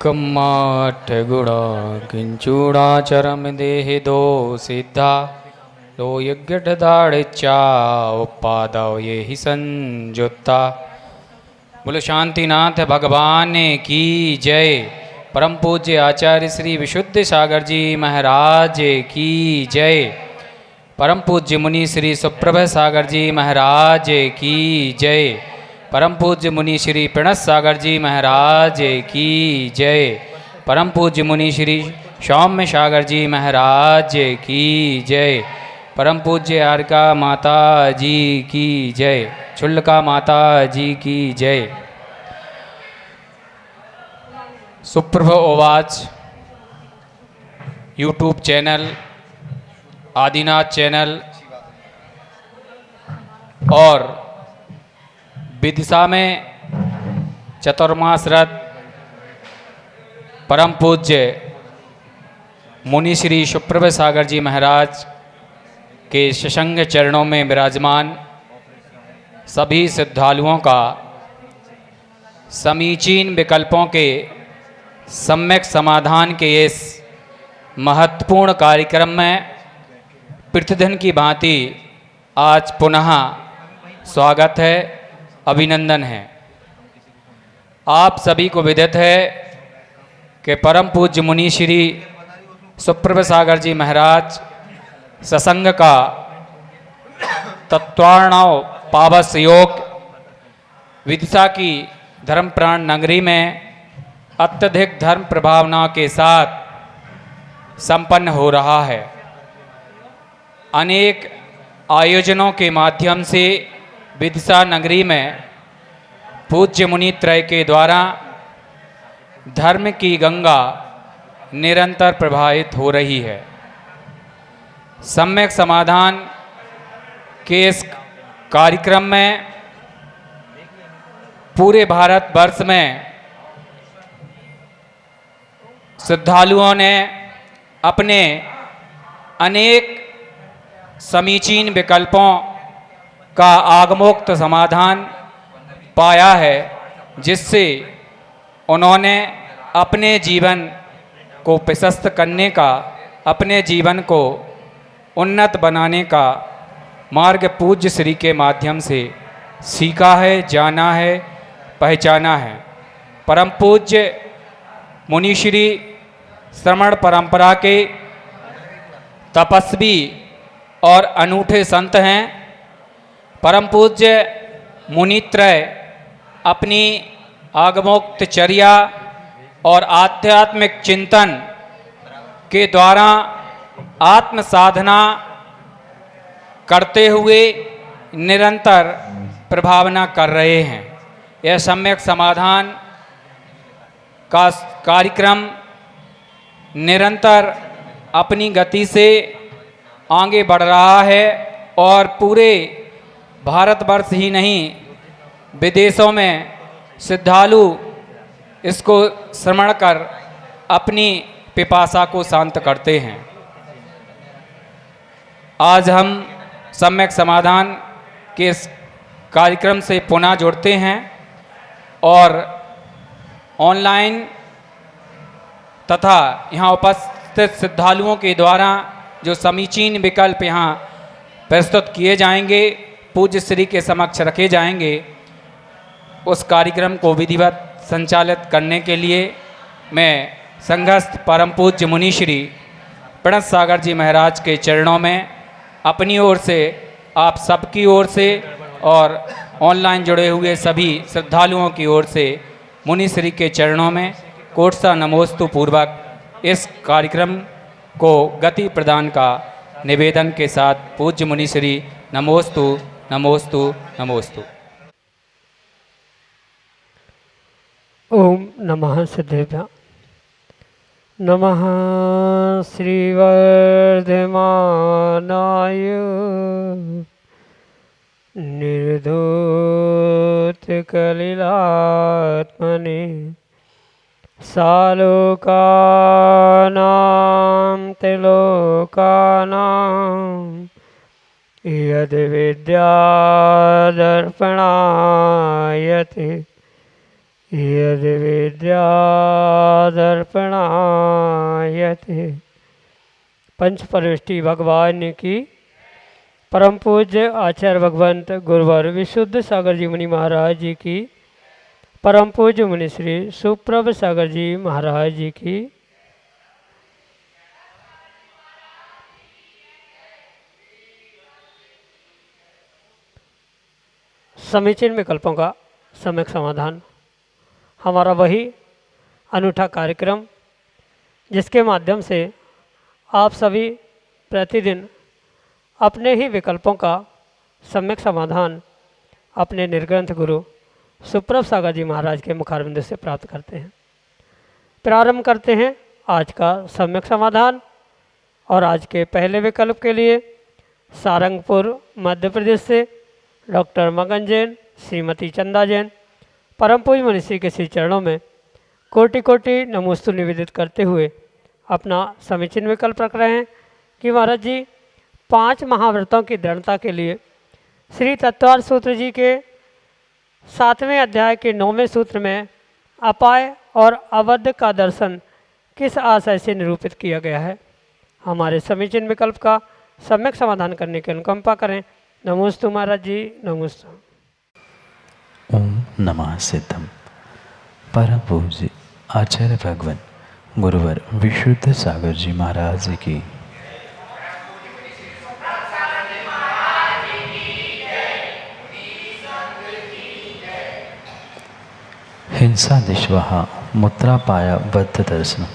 एकमाठ गुणा किंचूड़ाचरम देहि दो सिद्धा लो यज्ञदाड़िचा उपादव ये ही संजुत्ता। बोलो शांतिनाथ भगवान की जय। परम पूज्य आचार्य श्री विशुद्ध सागर जी महाराज की जय। परम पूज्य मुनि श्री सुप्रभ सागर जी महाराज की जय। परम पूज्य मुनि श्री प्रणत सागर जी महाराज की जय। परम पूज्य मुनि श्री सौम्य सागर जी महाराज की जय। परम पूज्य आर्का माता जी की जय। छुल्का माता जी की जय। सुप्रभ ओवाच यूट्यूब चैनल, आदिनाथ चैनल और विदिशा में चतुर्मास रथ परम पूज्य मुनि श्री सुप्रभ सागर जी महाराज के सशंग चरणों में विराजमान सभी श्रद्धालुओं का समीचीन विकल्पों के सम्यक समाधान के इस महत्वपूर्ण कार्यक्रम में प्रतिदिन की भांति आज पुनः स्वागत है, अभिनंदन है। आप सभी को विदित है कि परम पूज्य मुनि श्री सुप्रभ सागर जी महाराज सत्संग का तत्वार्णव पावस योग विदिशा की धर्मप्राण नगरी में अत्यधिक धर्म प्रभावना के साथ संपन्न हो रहा है। अनेक आयोजनों के माध्यम से विदिशा नगरी में पूज्य मुनि त्रय के द्वारा धर्म की गंगा निरंतर प्रवाहित हो रही है। सम्यक समाधान के इस कार्यक्रम में पूरे भारतवर्ष में श्रद्धालुओं ने अपने अनेक समीचीन विकल्पों का आगमोक्त समाधान पाया है, जिससे उन्होंने अपने जीवन को प्रशस्त करने का, अपने जीवन को उन्नत बनाने का मार्ग पूज्य श्री के माध्यम से सीखा है, जाना है, पहचाना है। परम पूज्य मुनि श्री श्रमण परंपरा के तपस्वी और अनूठे संत हैं। परम पूज्य मुनित्रय अपनी आगमोक्त चर्या और आध्यात्मिक चिंतन के द्वारा आत्म साधना करते हुए निरंतर प्रभावना कर रहे हैं। यह सम्यक समाधान का कार्यक्रम निरंतर अपनी गति से आगे बढ़ रहा है और पूरे भारतवर्ष ही नहीं, विदेशों में श्रद्धालु इसको श्रवण कर अपनी पिपासा को शांत करते हैं। आज हम सम्यक समाधान के इस कार्यक्रम से पुनः जुड़ते हैं और ऑनलाइन तथा यहाँ उपस्थित श्रद्धालुओं के द्वारा जो समीचीन विकल्प यहाँ प्रस्तुत किए जाएंगे, पूज्य श्री के समक्ष रखे जाएंगे, उस कार्यक्रम को विधिवत संचालित करने के लिए मैं संघस्थ परम पूज्य मुनि श्री प्रणत सागर जी महाराज के चरणों में अपनी ओर से, आप सबकी ओर से और ऑनलाइन जुड़े हुए सभी श्रद्धालुओं की ओर से मुनि श्री के चरणों में कोटसा नमोस्तु पूर्वक इस कार्यक्रम को गति प्रदान का निवेदन के साथ पूज्य मुनि श्री नमोस्तु नमोस्तु नमोस्तु। ओम नमः सिद्धेभ्य। नमः श्रीवर्धमानाय निर्धूतकलिलात्मने सालोकानां त्रिलोकानां यद्विद्यादर्पणायते यदि विद्यादर्पणायते। पंच परमेष्टि भगवान की परम पूज्य आचार्य भगवंत गुरुवर विशुद्ध सागर जी मुनि महाराज जी की, परम पूज्य मुनि श्री सुप्रभ सागर जी महाराज जी की, समीचीन विकल्पों का सम्यक समाधान हमारा वही अनूठा कार्यक्रम जिसके माध्यम से आप सभी प्रतिदिन अपने ही विकल्पों का सम्यक समाधान अपने निर्ग्रंथ गुरु सुप्रभ सागर जी महाराज के मुखारबिंद से प्राप्त करते हैं। प्रारंभ करते हैं आज का सम्यक समाधान। और आज के पहले विकल्प के लिए सारंगपुर मध्य प्रदेश से डॉक्टर मगन जैन, श्रीमती चंदा जैन, परम पूज्य मनीषी के श्री चरणों में कोटि कोटि नमोस्तु निवेदित करते हुए अपना समीचीन विकल्प रख रहे हैं कि महाराज जी 5 महाव्रतों की दृढ़ता के लिए श्री तत्वार्थ सूत्र जी के 7वें अध्याय के 9वें सूत्र में अपाय और अवध का दर्शन किस आशय से निरूपित किया गया है। हमारे समीचीन विकल्प का सम्यक समाधान करने की अनुकंपा करें। नमोस्तु महाराज जी, नमोस्तु। ओम नमः सिद्धम। परम पूज्य आचार्य भगवान गुरुवर विशुद्ध सागर जी महाराज की हिंसा दिश्वाहा मूत्रापाया बद्ध दर्शन,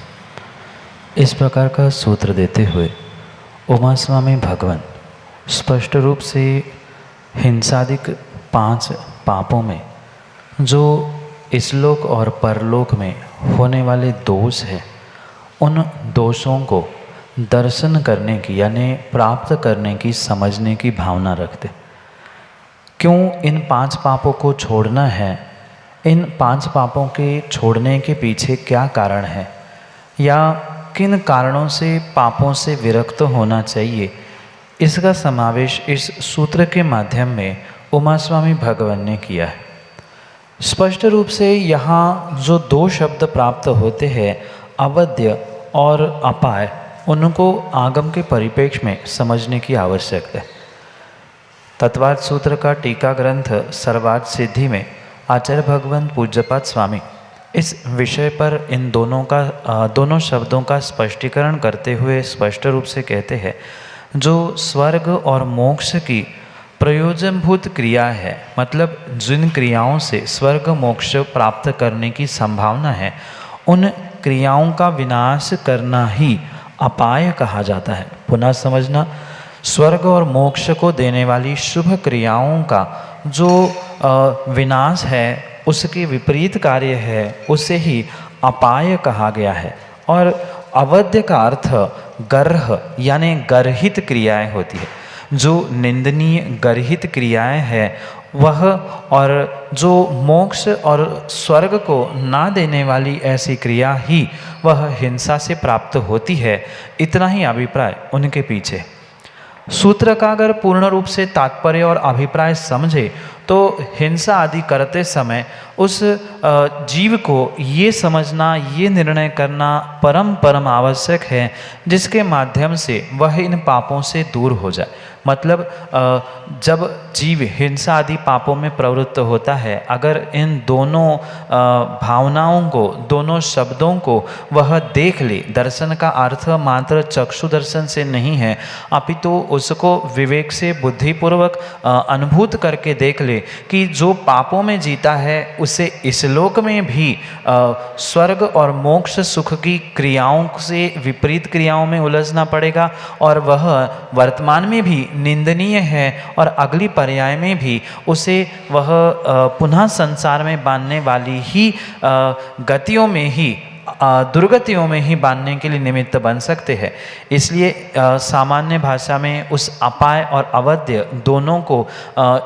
इस प्रकार का सूत्र देते हुए उमा स्वामी भगवान स्पष्ट रूप से हिंसादिक 5 पापों में जो इसलोक और परलोक में होने वाले दोष है, उन दोषों को दर्शन करने की यानी प्राप्त करने की, समझने की भावना रखते। क्यों इन 5 पापों को छोड़ना है, इन 5 पापों के छोड़ने के पीछे क्या कारण है, या किन कारणों से पापों से विरक्त होना चाहिए, इसका समावेश इस सूत्र के माध्यम में उमा स्वामी भगवान ने किया है। स्पष्ट रूप से यहाँ जो 2 शब्द प्राप्त होते हैं, अवध्य और अपाय, उनको आगम के परिप्रेक्ष्य में समझने की आवश्यकता है। तत्वार्थ सूत्र का टीका ग्रंथ सर्वार्थ सिद्धि में आचार्य भगवान पूज्यपाद स्वामी इस विषय पर इन दोनों शब्दों का स्पष्टीकरण करते हुए स्पष्ट रूप से कहते हैं, जो स्वर्ग और मोक्ष की प्रयोजनभूत क्रिया है, मतलब जिन क्रियाओं से स्वर्ग मोक्ष प्राप्त करने की संभावना है, उन क्रियाओं का विनाश करना ही अपाय कहा जाता है। पुनः समझना, स्वर्ग और मोक्ष को देने वाली शुभ क्रियाओं का जो विनाश है, उसके विपरीत कार्य है, उसे ही अपाय कहा गया है। और अवध्य का अर्थ गर्ह यानी गर्हित क्रियाएं होती है। जो निंदनीय गर्हित क्रियाएं हैं वह, और जो मोक्ष और स्वर्ग को ना देने वाली ऐसी क्रिया ही वह हिंसा से प्राप्त होती है। इतना ही अभिप्राय उनके पीछे। सूत्र का अगर पूर्ण रूप से तात्पर्य और अभिप्राय समझे तो हिंसा आदि करते समय उस जीव को ये समझना, ये निर्णय करना परम आवश्यक है जिसके माध्यम से वह इन पापों से दूर हो जाए। मतलब जब जीव हिंसा आदि पापों में प्रवृत्त होता है, अगर इन दोनों भावनाओं को, दोनों शब्दों को वह देख ले, दर्शन का अर्थ मात्र चक्षु दर्शन से नहीं है, अपितु उसको विवेक से बुद्धिपूर्वक अनुभूत करके देख ले कि जो पापों में जीता है उसे इस लोक में भी स्वर्ग और मोक्ष सुख की क्रियाओं से विपरीत क्रियाओं में उलझना पड़ेगा, और वह वर्तमान में भी निंदनीय है और अगली पर्याय में भी उसे वह पुनः संसार में बांधने वाली ही गतियों में ही, दुर्गतियों में ही बांधने के लिए निमित्त बन सकते हैं। इसलिए सामान्य भाषा में उस अपाय और अवध्य दोनों को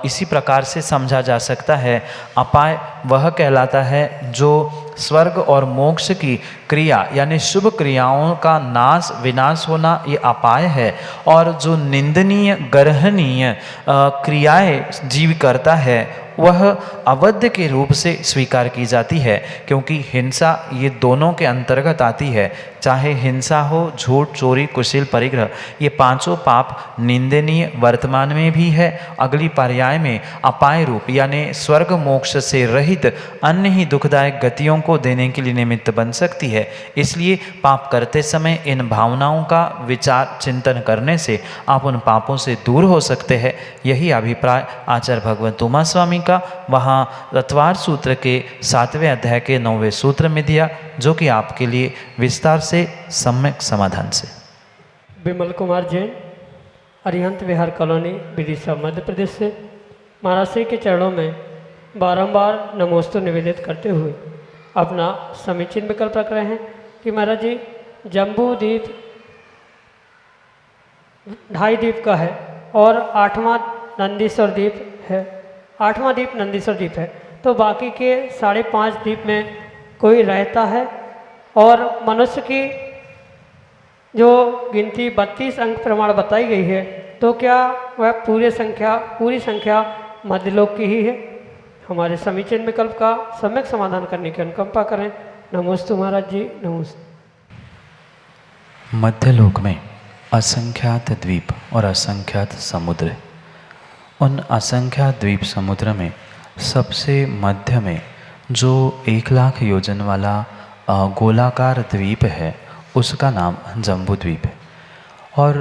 इसी प्रकार से समझा जा सकता है। अपाय वह कहलाता है जो स्वर्ग और मोक्ष की क्रिया यानी शुभ क्रियाओं का नाश विनाश होना ये अपाय है। और जो निंदनीय गर्हनीय क्रियाएं जीव करता है वह अवध्य के रूप से स्वीकार की जाती है, क्योंकि हिंसा ये दोनों के अंतर्गत आती है। चाहे हिंसा हो, झूठ, चोरी, कुशील, परिग्रह, ये पांचों पाप निंदनीय वर्तमान में भी है, अगली पर्याय में अपाय रूप यानी स्वर्ग मोक्ष से रहित अन्य ही दुखदायक गतियों को देने के लिए निमित्त बन सकती है। इसलिए पाप करते समय इन भावनाओं का विचार चिंतन करने से आप उन पापों से दूर हो सकते हैं। यही अभिप्राय आचार्य भगवंत उमा स्वामी का वहाँ तत्वार सूत्र के 7वें अध्याय के 9वें सूत्र में दिया, जो कि आपके लिए विस्तार से सम्यक समाधान से। विमल कुमार जैन, अरिहंत विहार कॉलोनी, विदिशा, मध्य प्रदेश से महाराज श्री के चरणों में बारंबार नमोस्तु निवेदित करते हुए अपना समीचीन विकल्प रख रहे हैं कि महाराज जी जम्बू द्वीप 2.5 द्वीप का है और 8वां नंदीश्वर द्वीप है, 8वां द्वीप नंदीश्वर द्वीप है, तो बाकी के 5.5 द्वीप में कोई रहता है और मनुष्य की जो गिनती 32 अंक प्रमाण बताई गई है, तो क्या वह पूरी संख्या मध्यलोक की ही है? हमारे समीचीन विकल्प का सम्यक समाधान करने की अनुकंपा करें। नमोस्तु महाराज जी, नमोस्तु। मध्यलोक में असंख्यात द्वीप और असंख्यात समुद्र। उन असंख्यात द्वीप समुद्र में सबसे मध्य में जो 1 लाख योजन वाला गोलाकार द्वीप है उसका नाम जम्बू द्वीप है। और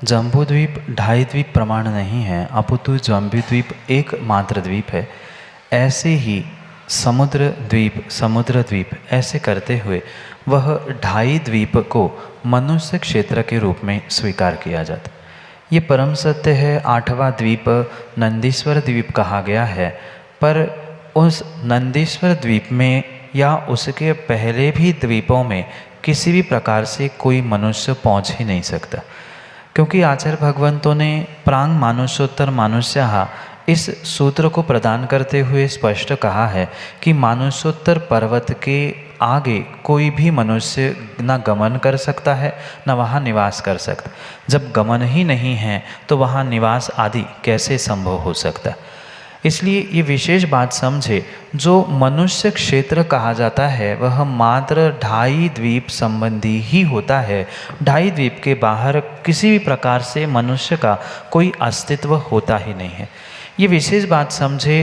जम्बू द्वीप 2.5 द्वीप प्रमाण नहीं है, अपितु जम्बू द्वीप एकमात्र द्वीप है। ऐसे ही समुद्र द्वीप ऐसे करते हुए वह 2.5 द्वीप को मनुष्य क्षेत्र के रूप में स्वीकार किया जाता। ये परम सत्य है। 8वां द्वीप नंदीश्वर द्वीप कहा गया है, पर उस नंदीश्वर द्वीप में या उसके पहले भी द्वीपों में किसी भी प्रकार से कोई मनुष्य पहुंच ही नहीं सकता, क्योंकि आचार्य भगवंतों ने प्रांग मानुषोत्तर मानुष्यः इस सूत्र को प्रदान करते हुए स्पष्ट कहा है कि मानुषोत्तर पर्वत के आगे कोई भी मनुष्य न गमन कर सकता है न वहाँ निवास कर सकता। जब गमन ही नहीं है तो वहाँ निवास आदि कैसे संभव हो सकता। इसलिए ये विशेष बात समझे, जो मनुष्य क्षेत्र कहा जाता है वह मात्र 2.5 द्वीप संबंधी ही होता है। 2.5 द्वीप के बाहर किसी भी प्रकार से मनुष्य का कोई अस्तित्व होता ही नहीं है। ये विशेष बात समझे,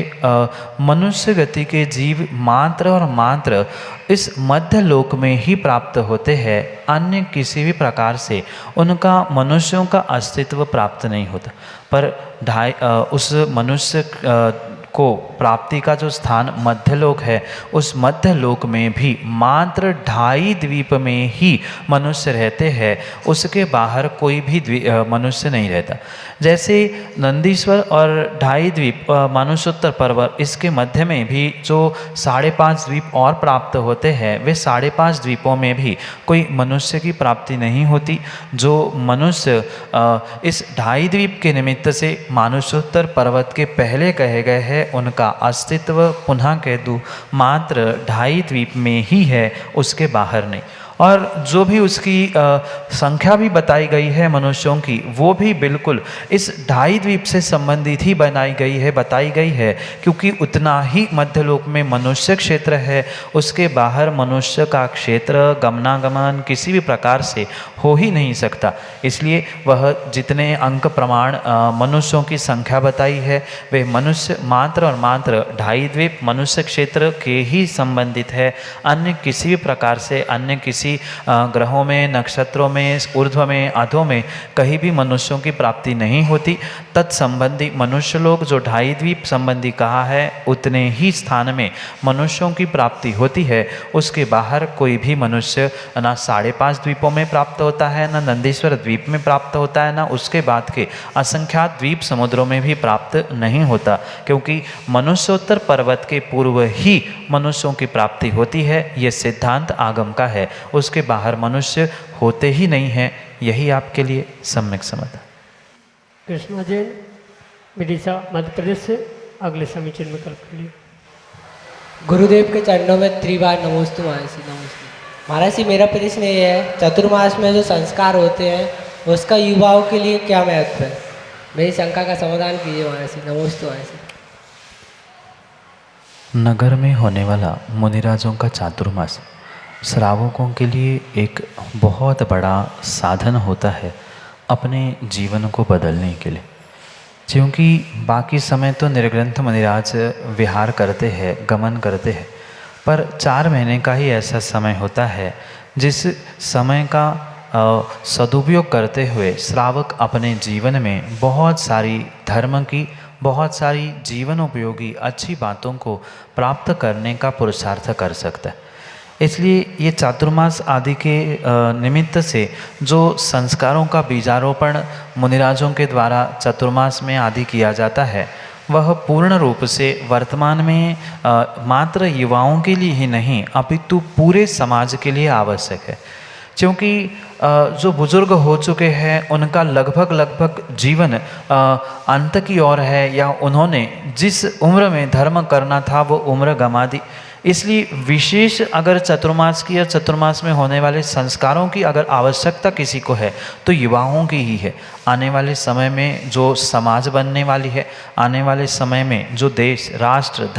मनुष्य गति के जीव मात्र और मात्र इस मध्य लोक में ही प्राप्त होते हैं, अन्य किसी भी प्रकार से उनका मनुष्यों का अस्तित्व प्राप्त नहीं होता। पर उस मनुष्य को प्राप्ति का जो स्थान मध्यलोक है, उस मध्यलोक में भी मात्र 2.5 द्वीप में ही मनुष्य रहते हैं, उसके बाहर कोई भी मनुष्य नहीं रहता। जैसे नंदीश्वर और 2.5 द्वीप मानुषोत्तर पर्वत, इसके मध्य में भी जो 5.5 द्वीप और प्राप्त होते हैं, वे 5.5 द्वीपों में भी कोई मनुष्य की प्राप्ति नहीं होती। जो मनुष्य इस 2.5 द्वीप के निमित्त से मानुषोत्तर पर्वत के पहले कहे गए हैं, उनका अस्तित्व पुनः कह दूँ मात्र 2.5 द्वीप में ही है, उसके बाहर नहीं। और जो भी उसकी संख्या भी बताई गई है मनुष्यों की, वो भी बिल्कुल इस 2.5 द्वीप से संबंधित ही बताई गई है, क्योंकि उतना ही मध्यलोक में मनुष्य क्षेत्र है, उसके बाहर मनुष्य का क्षेत्र गमनागमन किसी भी प्रकार से हो ही नहीं सकता। इसलिए वह जितने अंक प्रमाण मनुष्यों की संख्या बताई है, वे मनुष्य मात्र और मात्र 2.5 द्वीप मनुष्य क्षेत्र के ही संबंधित है। अन्य किसी भी प्रकार से अन्य किसी ग्रहों में, नक्षत्रों में, ऊर्ध्व में, अधों में कहीं भी मनुष्यों की प्राप्ति नहीं होती। तत्संबंधी मनुष्य लोग जो 2.5 द्वीप संबंधी कहा है, उतने ही स्थान में मनुष्यों की प्राप्ति होती है। उसके बाहर कोई भी मनुष्य ना 5.5 द्वीपों में प्राप्त होता है, ना नंदीश्वर द्वीप में प्राप्त होता है, ना उसके बाद के असंख्यात द्वीप समुद्रों में भी प्राप्त नहीं होता, क्योंकि मनुष्योत्तर पर्वत के पूर्व ही मनुष्यों की प्राप्ति होती है। ये सिद्धांत आगम का है, उसके बाहर मनुष्य होते ही नहीं हैं। यही आपके लिए सम्यक समाधान। कृष्णा जैन, विदिशा, मध्य प्रदेश से अगले समीचीन विकल्प के लिए। गुरुदेव के चरणों में त्रिबार नमोस्तु महर्षि नमोस्तु। महर्षि मेरा प्रश्न ये है, चतुर्मास में जो संस्कार होते हैं उसका युवाओं के लिए क्या महत्व है? मेरी शंका का समाधान कीजिए महर्षि। नमोस्तु महर्षि। नगर में होने वाला मुनिराजों का चातुर्मास श्रावकों के लिए एक बहुत बड़ा साधन होता है अपने जीवन को बदलने के लिए। क्योंकि बाकी समय तो निर्ग्रंथ मुनिराज विहार करते हैं, गमन करते हैं, पर 4 महीने का ही ऐसा समय होता है जिस समय का सदुपयोग करते हुए श्रावक अपने जीवन में बहुत सारी धर्म की, बहुत सारी जीवन उपयोगी अच्छी बातों को प्राप्त करने का पुरुषार्थ कर सकता है। इसलिए ये चातुर्मास आदि के निमित्त से जो संस्कारों का बीजारोपण मुनिराजों के द्वारा चतुर्मास में आदि किया जाता है, वह पूर्ण रूप से वर्तमान में मात्र युवाओं के लिए ही नहीं अपितु पूरे समाज के लिए आवश्यक है। क्योंकि जो बुजुर्ग हो चुके हैं उनका लगभग जीवन अंत की ओर है, या उन्होंने जिस उम्र में धर्म करना था वो उम्र गंवा दी। इसलिए विशेष अगर चतुर्मास की या चतुर्मास में होने वाले संस्कारों की अगर आवश्यकता किसी को है तो युवाओं की ही है। आने वाले समय में जो समाज बनने वाली है, आने वाले समय में जो देश, राष्ट्र,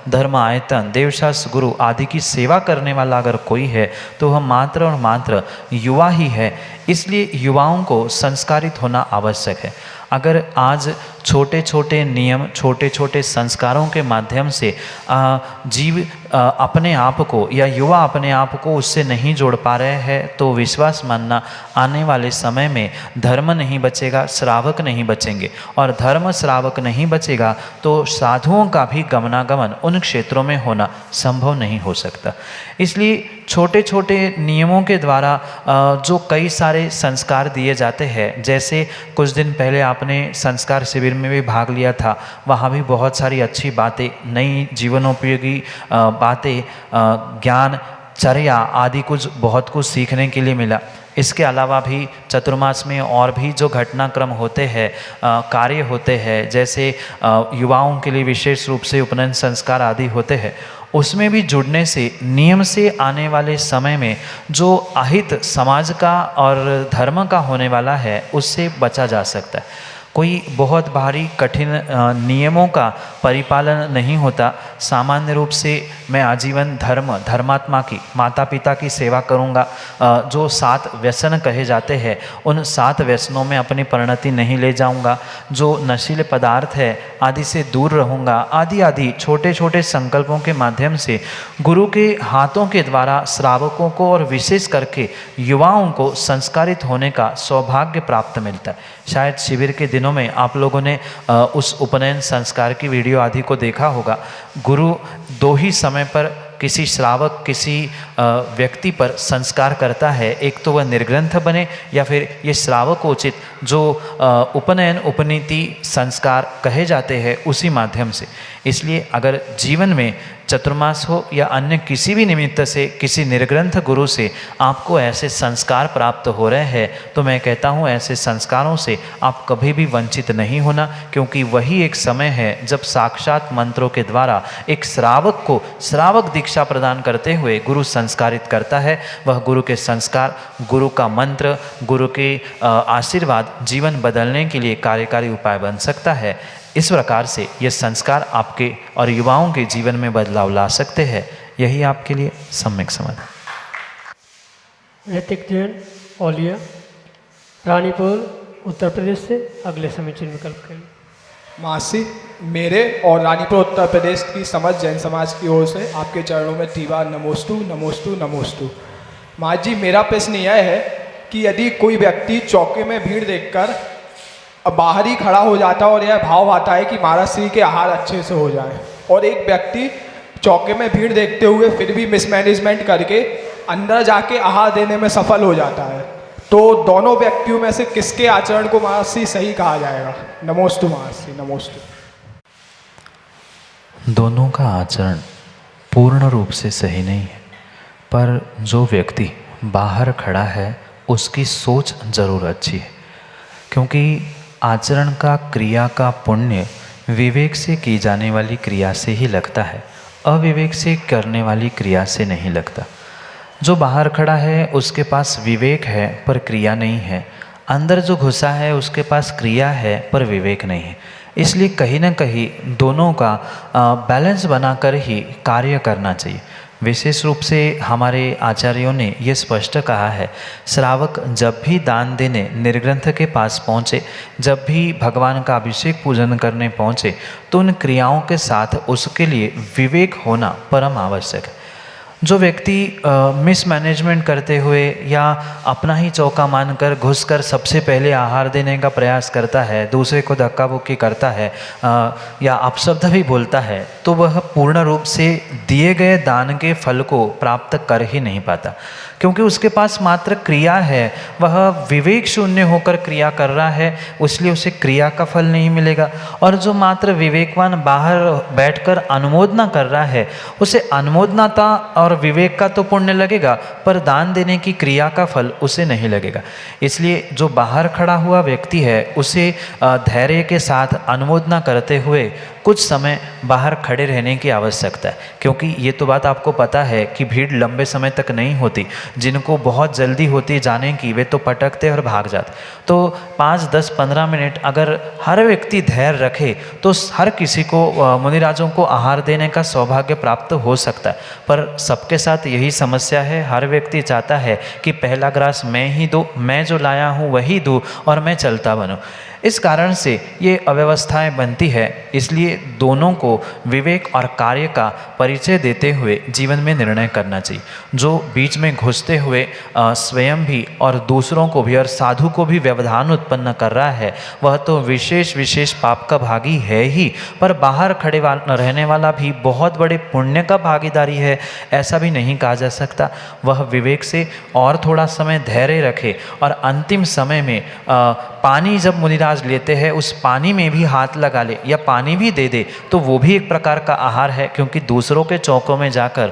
धर्म आयतन, देवशास्त्र, गुरु आदि की सेवा करने वाला अगर कोई है तो वह मात्र और मात्र युवा ही है। इसलिए युवाओं को संस्कारित होना आवश्यक है। अगर आज छोटे छोटे नियम, छोटे छोटे संस्कारों के माध्यम से जीव अपने आप को या युवा अपने आप को उससे नहीं जोड़ पा रहे हैं तो विश्वास मानना आने वाले समय में धर्म नहीं बचेगा, श्रावक नहीं बचेंगे, और धर्म श्रावक नहीं बचेगा तो साधुओं का भी गमनागमन उन क्षेत्रों में होना संभव नहीं हो सकता। इसलिए छोटे छोटे नियमों के द्वारा जो कई सारे संस्कार दिए जाते हैं, जैसे कुछ दिन पहले आपने संस्कार शिविर में भी भाग लिया था, वहाँ भी बहुत सारी अच्छी बातें, नई जीवनोपयोगी बातें, ज्ञान, चर्या आदि बहुत कुछ सीखने के लिए मिला। इसके अलावा भी चतुर्मास में और भी जो घटनाक्रम होते हैं, कार्य होते हैं, जैसे युवाओं के लिए विशेष रूप से उपनयन संस्कार आदि होते हैं, उसमें भी जुड़ने से नियम से आने वाले समय में जो अहित समाज का और धर्म का होने वाला है उससे बचा जा सकता है। कोई बहुत भारी कठिन नियमों का परिपालन नहीं होता। सामान्य रूप से मैं आजीवन धर्मात्मा की, माता पिता की सेवा करूंगा, जो 7 व्यसन कहे जाते हैं उन 7 व्यसनों में अपनी परिणति नहीं ले जाऊंगा, जो नशीले पदार्थ है आदि से दूर रहूंगा, आदि छोटे छोटे संकल्पों के माध्यम से गुरु के हाथों के द्वारा श्रावकों को और विशेष करके युवाओं को संस्कारित होने का सौभाग्य प्राप्त मिलता है। शायद शिविर के दिनों में आप लोगों ने उस उपनयन संस्कार की वीडियो आदि को देखा होगा। गुरु 2 ही समय पर किसी श्रावक, किसी व्यक्ति पर संस्कार करता है। एक तो वह निर्ग्रंथ बने या फिर ये श्रावकोचित जो उपनयन उपनीति संस्कार कहे जाते हैं उसी माध्यम से। इसलिए अगर जीवन में चतुर्मास हो या अन्य किसी भी निमित्त से किसी निर्ग्रंथ गुरु से आपको ऐसे संस्कार प्राप्त हो रहे हैं तो मैं कहता हूँ ऐसे संस्कारों से आप कभी भी वंचित नहीं होना, क्योंकि वही एक समय है जब साक्षात मंत्रों के द्वारा एक श्रावक को श्रावक दीक्षा प्रदान करते हुए गुरु संस्कारित करता है। वह गुरु के संस्कार, गुरु का मंत्र, गुरु के आशीर्वाद जीवन बदलने के लिए कार्यकारी उपाय बन सकता है। इस प्रकार से ये संस्कार आपके और युवाओं के जीवन में बदलाव ला सकते हैं। यही आपके लिए सम्यक समाधान। ऋतिक जैन, औलिया, रानीपुर, उत्तर प्रदेश से अगले समीचीन विकल्प के लिए। मासी, मेरे और रानीपुर उत्तर प्रदेश की समझ जैन समाज की ओर से आपके चरणों में त्रिबार नमोस्तु नमोस्तु नमोस्तु। माँ जी, मेरा प्रश्न यह है कि यदि कोई व्यक्ति चौके में भीड़ देखकर बाहर ही खड़ा हो जाता है और यह भाव आता है कि महाराज श्री के आहार अच्छे से हो जाए, और एक व्यक्ति चौके में भीड़ देखते हुए फिर भी मिसमैनेजमेंट करके अंदर जाके आहार देने में सफल हो जाता है, तो दोनों व्यक्तियों में से किसके आचरण को महाराज श्री सही कहा जाएगा? नमोस्तु महाराज श्री, नमोस्तु। दोनों का आचरण पूर्ण रूप से सही नहीं है, पर जो व्यक्ति बाहर खड़ा है उसकी सोच जरूर अच्छी है, क्योंकि आचरण का, क्रिया का पुण्य विवेक से की जाने वाली क्रिया से ही लगता है। अविवेक से करने वाली क्रिया से नहीं लगता। जो बाहर खड़ा है उसके पास विवेक है पर क्रिया नहीं है, अंदर जो घुसा है उसके पास क्रिया है पर विवेक नहीं है। इसलिए कहीं ना कहीं दोनों का बैलेंस बनाकर ही कार्य करना चाहिए। विशेष रूप से हमारे आचार्यों ने ये स्पष्ट कहा है, श्रावक जब भी दान देने निर्ग्रंथ के पास पहुँचे, जब भी भगवान का अभिषेक पूजन करने पहुँचे, तो उन क्रियाओं के साथ उसके लिए विवेक होना परम आवश्यक है। जो व्यक्ति मिसमैनेजमेंट करते हुए या अपना ही चौका मानकर घुसकर सबसे पहले आहार देने का प्रयास करता है, दूसरे को धक्का बुक्की करता है या अपशब्द भी बोलता है, तो वह पूर्ण रूप से दिए गए दान के फल को प्राप्त कर ही नहीं पाता, क्योंकि उसके पास मात्र क्रिया है। वह विवेक शून्य होकर क्रिया कर रहा है, इसलिए उसे क्रिया का फल नहीं मिलेगा। और जो मात्र विवेकवान बाहर बैठकर अनुमोदना कर रहा है, उसे अनुमोदनाता और विवेक का तो पुण्य लगेगा, पर दान देने की क्रिया का फल उसे नहीं लगेगा। इसलिए जो बाहर खड़ा हुआ व्यक्ति है, उसे धैर्य के साथ अनुमोदना करते हुए कुछ समय बाहर खड़े रहने की आवश्यकता है, क्योंकि ये तो बात आपको पता है कि भीड़ लंबे समय तक नहीं होती। जिनको बहुत जल्दी होती जाने की, वे तो पटकते और भाग जाते। तो 5, 10, 15 मिनट अगर हर व्यक्ति धैर्य रखे तो हर किसी को, मुनिराजों को आहार देने का सौभाग्य प्राप्त हो सकता है। पर सबके साथ यही समस्या है, हर व्यक्ति चाहता है कि पहला ग्रास मैं ही दूँ, मैं जो लाया हूँ वही दूँ और मैं चलता बनूँ। इस कारण से ये अव्यवस्थाएं बनती है। इसलिए दोनों को विवेक और कार्य का परिचय देते हुए जीवन में निर्णय करना चाहिए। जो बीच में घुसते हुए स्वयं भी और दूसरों को भी और साधु को भी व्यवधान उत्पन्न कर रहा है, वह तो विशेष पाप का भागी है ही, पर बाहर खड़े रहने वाला भी बहुत बड़े पुण्य का भागीदारी है, ऐसा भी नहीं कहा जा सकता। वह विवेक से और थोड़ा समय धैर्य रखे और अंतिम समय में पानी जब मुनिराज लेते हैं, उस पानी में भी हाथ लगा ले या पानी भी दे दे, तो वो भी एक प्रकार का आहार है, क्योंकि दूसरों के चौकों में जाकर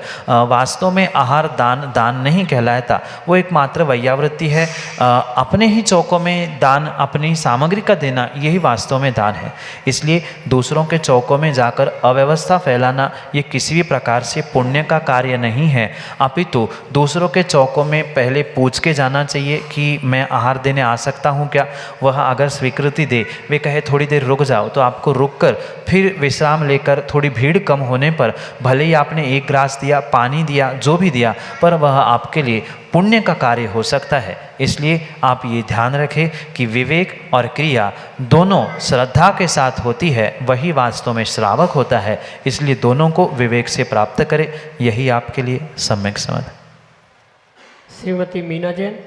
वास्तव में आहार दान नहीं कहलाता, वो एक मात्र वैयावृत्ति है। अपने ही चौकों में दान, अपनी सामग्री का देना, यही वास्तव में दान है। इसलिए दूसरों के चौकों में जाकर अव्यवस्था फैलाना ये किसी भी प्रकार से पुण्य का कार्य नहीं है, अपितु दूसरों के चौकों में पहले पूछ के जाना चाहिए कि मैं आहार देने आ सकता हूँ क्या। वह अगर स्वीकृति दे, वे कहे थोड़ी देर रुक जाओ, तो आपको रुककर फिर विश्राम लेकर थोड़ी भीड़ कम होने पर भले ही आपने एक ग्रास दिया, पानी दिया, जो भी दिया, पर वह आपके लिए पुण्य का कार्य हो सकता है। इसलिए आप ये ध्यान रखें कि विवेक और क्रिया दोनों श्रद्धा के साथ होती है, वही वास्तव में श्रावक होता है। इसलिए दोनों को विवेक से प्राप्त करें, यही आपके लिए सम्यक समाधान। श्रीमती मीना जैन,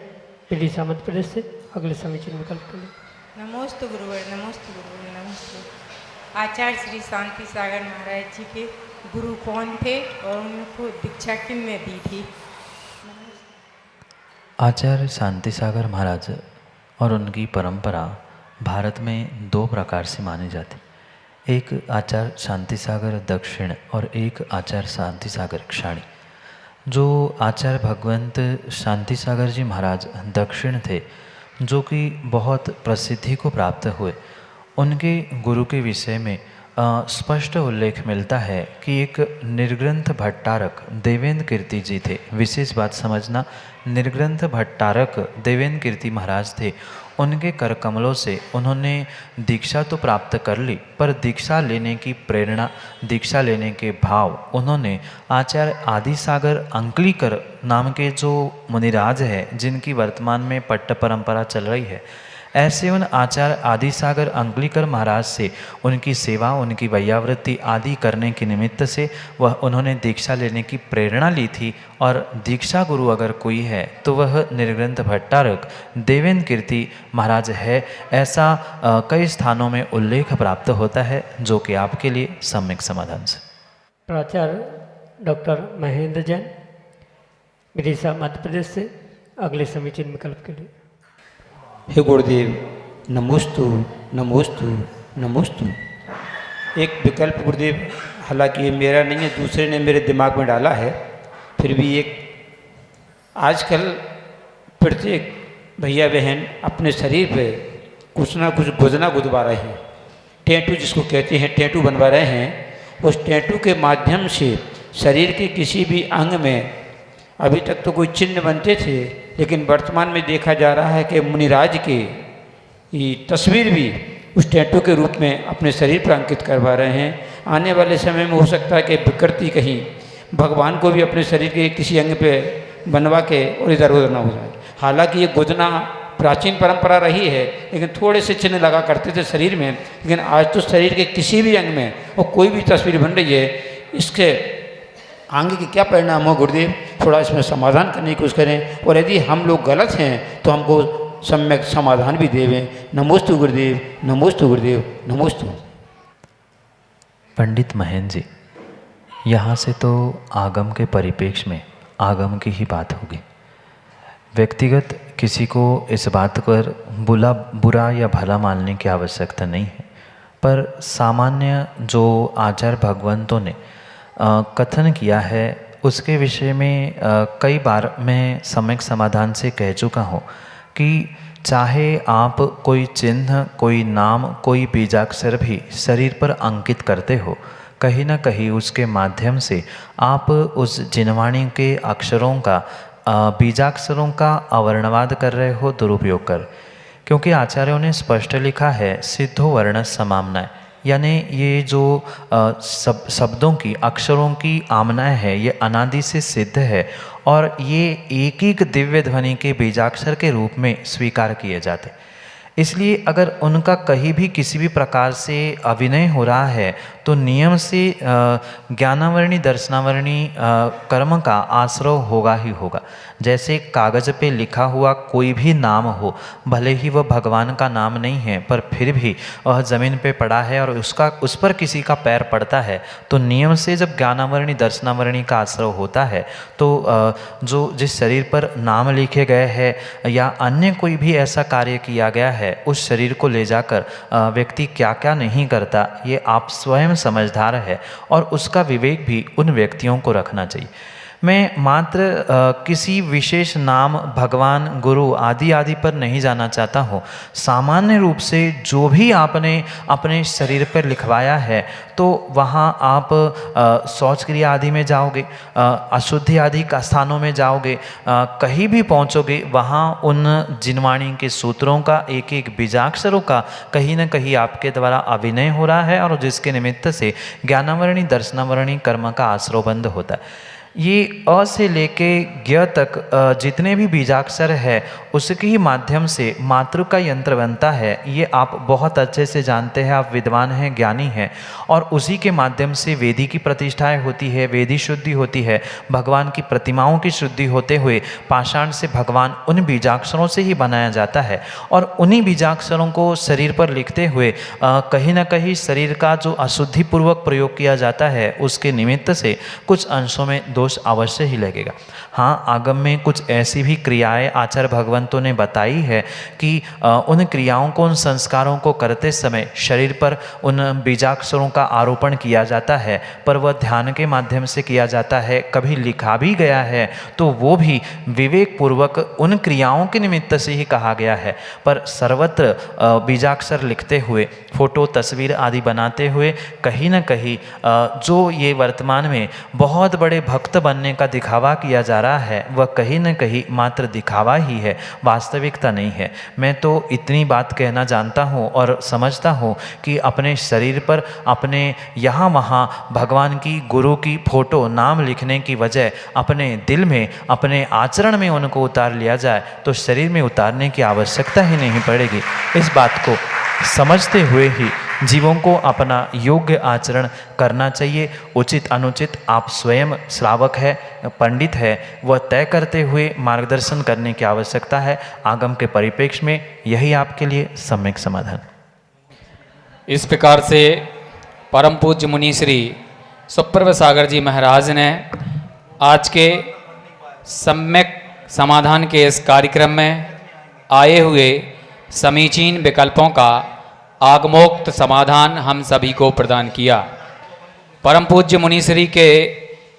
विदिशा मध्य प्रदेश से अगले समीचीन विकल्प के लिए। नमोस्तु गुरुवर, नमोस्तु गुरुवर, नमोस्तु। आचार्य श्री शांति सागर महाराज जी के गुरु कौन थे और उनको दीक्षा किसने दी थी? आचार्य शांति सागर महाराज और उनकी परंपरा भारत में दो प्रकार से मानी जाती। एक आचार्य शांति सागर दक्षिण और एक आचार्य शांति सागर क्षाणी। जो आचार्य भगवंत शांति सागर जी महाराज दक्षिण थे, जो कि बहुत प्रसिद्धि को प्राप्त हुए, उनके गुरु के विषय में स्पष्ट उल्लेख मिलता है कि एक निर्ग्रंथ भट्टारक देवेंद्र कीर्ति जी थे। विशेष बात समझना, निर्ग्रंथ भट्टारक देवेंद्र कीर्ति महाराज थे। उनके कर कमलों से उन्होंने दीक्षा तो प्राप्त कर ली, पर दीक्षा लेने की प्रेरणा, दीक्षा लेने के भाव उन्होंने आचार्य आदि सागर अंकलीकर नाम के जो मुनिराज है, जिनकी वर्तमान में पट्ट परंपरा चल रही है, ऐसे उन आचार्य आदि सागर अंकलीकर महाराज से उनकी सेवा, उनकी वैयावृत्ति आदि करने के निमित्त से वह उन्होंने दीक्षा लेने की प्रेरणा ली थी। और दीक्षा गुरु अगर कोई है तो वह निर्ग्रंथ भट्टारक देवेंद्र कीर्ति महाराज है। ऐसा कई स्थानों में उल्लेख प्राप्त होता है, जो कि आपके लिए सम्यक समाधान से। प्राचार्य डॉक्टर महेंद्र जैन, विदिशा मध्य प्रदेश से अगले समीचीन विकल्प के लिए। हे गुरुदेव, नमोस्तु नमोस्तु नमोस्तु। एक विकल्प गुरुदेव, हालांकि ये मेरा नहीं है, दूसरे ने मेरे दिमाग में डाला है, फिर भी एक आजकल प्रत्येक भैया बहन अपने शरीर पे कुछ ना कुछ गुजना गुदवा रहे हैं, टैटू जिसको कहते हैं, टैटू बनवा रहे हैं। उस टैटू के माध्यम से शरीर के किसी भी अंग में अभी तक तो कोई चिन्ह बनते थे, लेकिन वर्तमान में देखा जा रहा है कि मुनिराज की तस्वीर भी उस टैटू के रूप में अपने शरीर पर अंकित करवा रहे हैं। आने वाले समय में हो सकता है कि विकृति कहीं भगवान को भी अपने शरीर के किसी अंग पे बनवा के और इधर उधर ना हो जाए। हालांकि ये गुदना प्राचीन परंपरा रही है, लेकिन थोड़े से चिन्ह लगा करते थे शरीर में, लेकिन आज तो शरीर के किसी भी अंग में और कोई भी तस्वीर बन रही है, इसके आगे के क्या परिणाम हो गुरुदेव, थोड़ा इसमें समाधान करने की कोशिश करें, और यदि हम लोग गलत हैं तो हमको सम्यक समाधान भी देवें। नमोस्तु गुरुदेव, नमोस्तु गुरुदेव, नमोस्तु। पंडित महेंद्र जी, यहाँ से तो आगम के परिप्रेक्ष्य में आगम की ही बात होगी। व्यक्तिगत किसी को इस बात पर बुरा या भला मानने की आवश्यकता नहीं है, पर सामान्य जो आचार्य भगवंतों ने कथन किया है उसके विषय में कई बार मैं सम्यक समाधान से कह चुका हूँ कि चाहे आप कोई चिन्ह, कोई नाम, कोई बीजाक्षर भी शरीर पर अंकित करते हो, कहीं ना कहीं उसके माध्यम से आप उस जिनवाणी के अक्षरों का, बीजाक्षरों का अवर्णवाद कर रहे हो, दुरुपयोग कर। क्योंकि आचार्यों ने स्पष्ट लिखा है सिद्धो वर्ण समामनाएं, यानी ये जो शब्दों की, अक्षरों की आमनाएं है, ये अनादि से सिद्ध है और ये एक एक दिव्य ध्वनि के बीजाक्षर के रूप में स्वीकार किए जाते। इसलिए अगर उनका कहीं भी किसी भी प्रकार से अभिनय हो रहा है तो नियम से ज्ञानावरणी दर्शनावरणी कर्म का आश्रय होगा ही होगा। जैसे कागज़ पे लिखा हुआ कोई भी नाम हो, भले ही वह भगवान का नाम नहीं है, पर फिर भी वह ज़मीन पे पड़ा है और उस पर किसी का पैर पड़ता है, तो नियम से जब ज्ञानावरणी दर्शनावरणी का आश्रय होता है तो जिस शरीर पर नाम लिखे गए हैं या अन्य कोई भी ऐसा कार्य किया गया है, उस शरीर को ले जाकर व्यक्ति क्या क्या नहीं करता, ये आप स्वयं समझदार है और उसका विवेक भी उन व्यक्तियों को रखना चाहिए। मैं मात्र किसी विशेष नाम, भगवान, गुरु आदि आदि पर नहीं जाना चाहता हूँ। सामान्य रूप से जो भी आपने अपने शरीर पर लिखवाया है तो वहाँ आप शौच क्रिया आदि में जाओगे, अशुद्धि आदि का स्थानों में जाओगे, कहीं भी पहुँचोगे, वहाँ उन जिनवाणी के सूत्रों का, एक एक बीजाक्षरों का कहीं न कहीं आपके द्वारा अभिनय हो रहा है और जिसके निमित्त से ज्ञानावरणी दर्शनावरणी कर्म का आश्रय बंद होता है। ये अ से लेके ज्ञ तक जितने भी बीजाक्षर है उसके ही माध्यम से मातृ का यंत्र बनता है। ये आप बहुत अच्छे से जानते हैं, आप विद्वान हैं, ज्ञानी हैं, और उसी के माध्यम से वेदी की प्रतिष्ठाएं होती है, वेदी शुद्धि होती है, भगवान की प्रतिमाओं की शुद्धि होते हुए पाषाण से भगवान उन बीजाक्षरों से ही बनाया जाता है। और उन्हीं बीजाक्षरों को शरीर पर लिखते हुए कहीं ना कहीं शरीर का जो अशुद्धिपूर्वक प्रयोग किया जाता है उसके निमित्त से कुछ अंशों में दोष अवश्य ही लगेगा। हाँ, आगम में कुछ ऐसी भी क्रियाएं आचार्य भगवंतों ने बताई है कि उन क्रियाओं को, उन संस्कारों को करते समय शरीर पर उन बीजाक्षरों का आरोपण किया जाता है, पर वह ध्यान के माध्यम से किया जाता है। कभी लिखा भी गया है तो वो भी विवेक पूर्वक उन क्रियाओं के निमित्त से ही कहा गया है। पर सर्वत्र बीजाक्षर लिखते हुए, फोटो, तस्वीर आदि बनाते हुए कहीं ना कहीं जो ये वर्तमान में बहुत बड़े भक्त बनने का दिखावा किया जा रहा है, वह कहीं न कहीं मात्र दिखावा ही है, वास्तविकता नहीं है। मैं तो इतनी बात कहना जानता हूँ और समझता हूँ कि अपने शरीर पर, अपने यहाँ वहाँ भगवान की, गुरु की फोटो, नाम लिखने की बजाय अपने दिल में, अपने आचरण में उनको उतार लिया जाए तो शरीर में उतारने की आवश्यकता ही नहीं पड़ेगी। इस बात को समझते हुए ही जीवों को अपना योग्य आचरण करना चाहिए। उचित अनुचित आप स्वयं श्रावक है, पंडित है, वह तय करते हुए मार्गदर्शन करने की आवश्यकता है। आगम के परिप्रेक्ष्य में यही आपके लिए सम्यक समाधान। इस प्रकार से परम पूज्य मुनि श्री सुप्रभ सागर जी महाराज ने आज के सम्यक समाधान के इस कार्यक्रम में आए हुए समीचीन विकल्पों का आगमोक्त समाधान हम सभी को प्रदान किया। परम पूज्य मुनिश्री के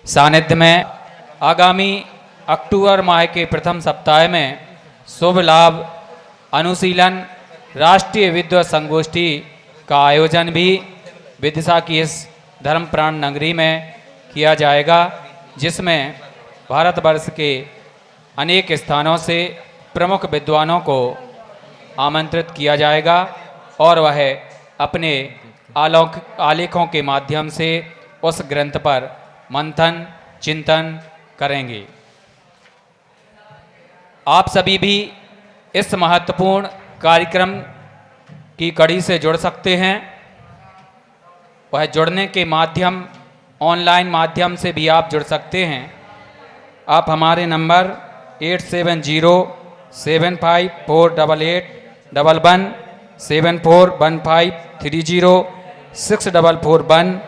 सानिध्य में आगामी अक्टूबर माह के प्रथम सप्ताह में शुभ लाभ अनुशीलन राष्ट्रीय विद्वत संगोष्ठी का आयोजन भी विदिशा की इस धर्मप्राण नगरी में किया जाएगा, जिसमें भारतवर्ष के अनेक स्थानों से प्रमुख विद्वानों को आमंत्रित किया जाएगा और वह अपने आलेखों के माध्यम से उस ग्रंथ पर मंथन चिंतन करेंगे। आप सभी भी इस महत्वपूर्ण कार्यक्रम की कड़ी से जुड़ सकते हैं। वह जुड़ने के माध्यम ऑनलाइन माध्यम से भी आप जुड़ सकते हैं। आप हमारे नंबर 8707548811 7415306441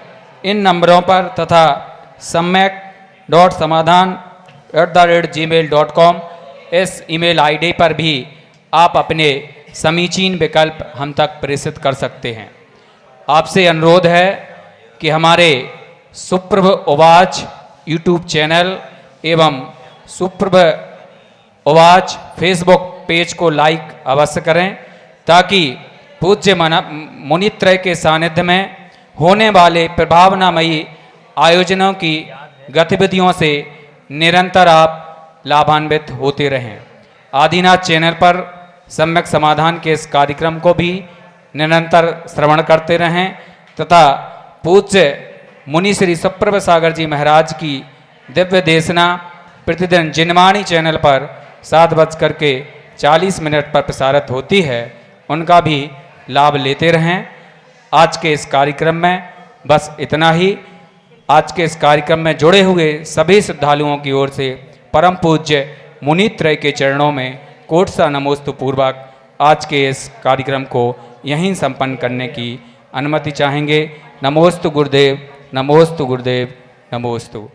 इन नंबरों पर तथा samyak.samadhan@gmail.com इस ईमेल आईडी पर भी आप अपने समीचीन विकल्प हम तक प्रेषित कर सकते हैं। आपसे अनुरोध है कि हमारे सुप्रभ उवाच यूट्यूब चैनल एवं सुप्रभ उवाच फेसबुक पेज को लाइक अवश्य करें, ताकि पूज्य मुनित्रय के सानिध्य में होने वाले प्रभावनामयी आयोजनों की गतिविधियों से निरंतर आप लाभान्वित होते रहें। आदिनाथ चैनल पर सम्यक समाधान के इस कार्यक्रम को भी निरंतर श्रवण करते रहें तथा पूज्य मुनि श्री सुप्रभ सागर जी महाराज की दिव्य देशना प्रतिदिन जिनवाणी चैनल पर 7:40 पर प्रसारित होती है, उनका भी लाभ लेते रहें। आज के इस कार्यक्रम में बस इतना ही। आज के इस कार्यक्रम में जुड़े हुए सभी श्रद्धालुओं की ओर से परम पूज्य मुनित्रय के चरणों में कोट सा नमोस्तु पूर्वक आज के इस कार्यक्रम को यहीं संपन्न करने की अनुमति चाहेंगे। नमोस्तु गुरुदेव, नमोस्तु गुरुदेव, नमोस्तु।